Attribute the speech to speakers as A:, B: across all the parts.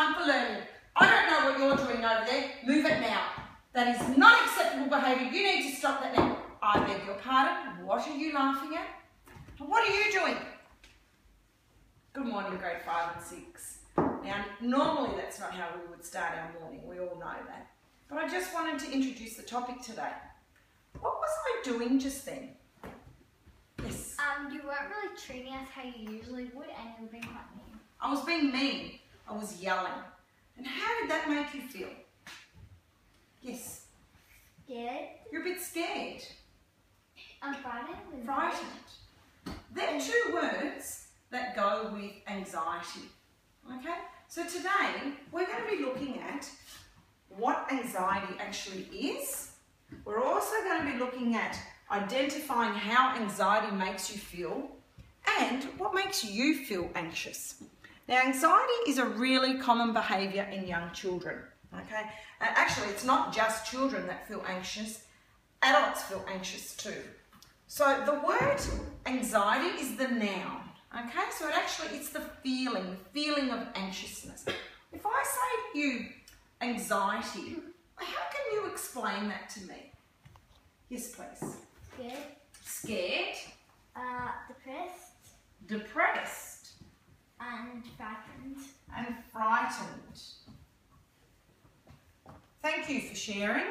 A: time for learning. I don't know what you're doing over there. Move it now. That is not acceptable behaviour. You need to stop that now. I beg your pardon. What are you laughing at? What are you doing? Good morning, grade 5 and 6. Now, normally that's not how we would start our morning. We all know that. But I just wanted to introduce the topic today. What was I doing just then? Yes.
B: You weren't really treating us how you usually would, and you were being quite mean.
A: I was being mean. I was yelling. And how did that make you feel? Yes.
B: Scared.
A: You're a bit scared.
B: I'm frightened.
A: Frightened. They're two words that go with anxiety. Okay? So today we're going to be looking at what anxiety actually is. We're also going to be looking at identifying how anxiety makes you feel and what makes you feel anxious. Now, anxiety is a really common behaviour in young children. Okay? And actually, it's not just children that feel anxious. Adults feel anxious too. So the word anxiety is the noun. Okay? So it's the feeling of anxiousness. If I say to you anxiety, how can you explain that to me? Yes, please.
B: Scared.
A: Scared.
B: Depressed.
A: Depressed.
B: And frightened.
A: And frightened. Thank you for sharing.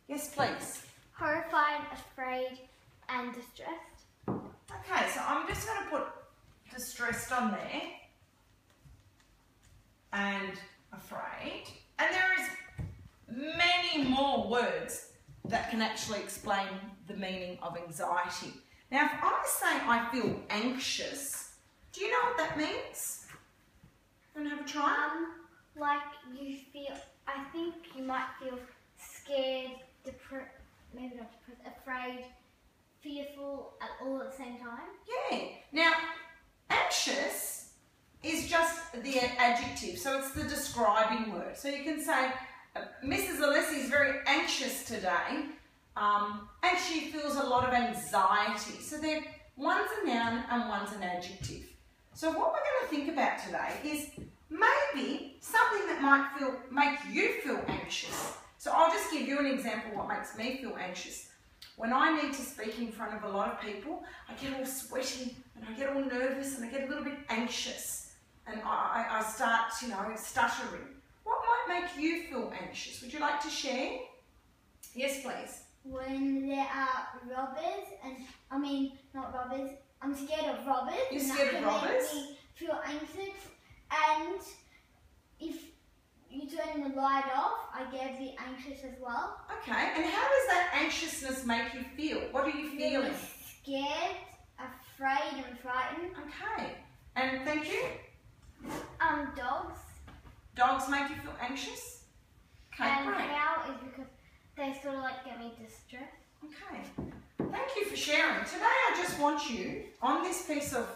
A: Yes, please.
B: Horrified, afraid, and distressed.
A: Okay, so I'm just going to put distressed on there. And afraid. And there is many more words that can actually explain the meaning of anxiety. Now, if I say I feel anxious, do you know what that means? Want to have a try?
B: Like you feel, I think you might feel scared, maybe not depressed, afraid, fearful, all at the same time.
A: Yeah. Now, anxious is just the adjective, so it's the describing word. So you can say, Mrs. Alessi is very anxious today, and she feels a lot of anxiety. So one's a noun and one's an adjective. So what we're going to think about today is maybe something that might make you feel anxious. So I'll just give you an example of what makes me feel anxious. When I need to speak in front of a lot of people, I get all sweaty and I get all nervous and I get a little bit anxious and I start, stuttering. What might make you feel anxious? Would you like to share? Yes, please.
B: When there are robbers, not robbers, I'm scared of robbers.
A: You're scared of robbers?
B: Make me feel anxious, and if you turn the light off, I get a bit anxious as well.
A: Okay, and how does that anxiousness make you feel? What are you feeling?
B: Really scared, afraid, and frightened.
A: Okay, and thank you.
B: Dogs.
A: Dogs make you feel anxious? Okay,
B: and
A: great.
B: how is because they sort of get me distressed.
A: Okay, thank you for sharing. Today I just want you, on this piece of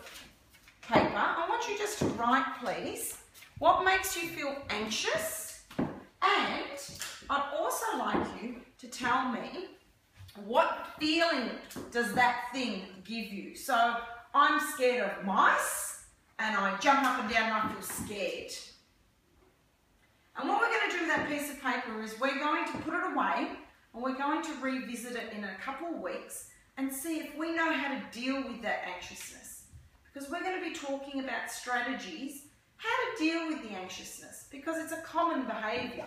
A: paper, I want you just to write, please, what makes you feel anxious, and I'd also like you to tell me what feeling does that thing give you. So I'm scared of mice, and I jump up and down and I feel scared. And what we're going to do with that piece of paper is we're going to put it away and we're going to revisit it in a couple of weeks and see if we know how to deal with that anxiousness. Because we're going to be talking about strategies, how to deal with the anxiousness, because it's a common behaviour.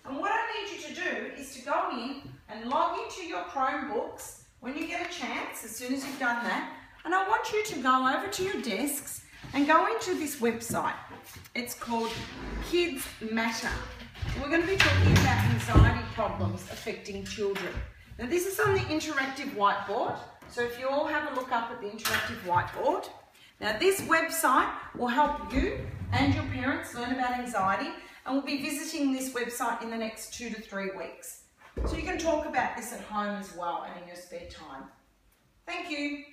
A: And what I need you to do is to go in and log into your Chromebooks when you get a chance, as soon as you've done that, and I want you to go over to your desks and go into this website. It's called Kids Matter. And we're going to be talking about anxiety problems affecting children. Now this is on the interactive whiteboard, so if you all have a look up at the interactive whiteboard. Now this website will help you and your parents learn about anxiety, and we'll be visiting this website in the next 2 to 3 weeks. So you can talk about this at home as well and in your spare time. Thank you.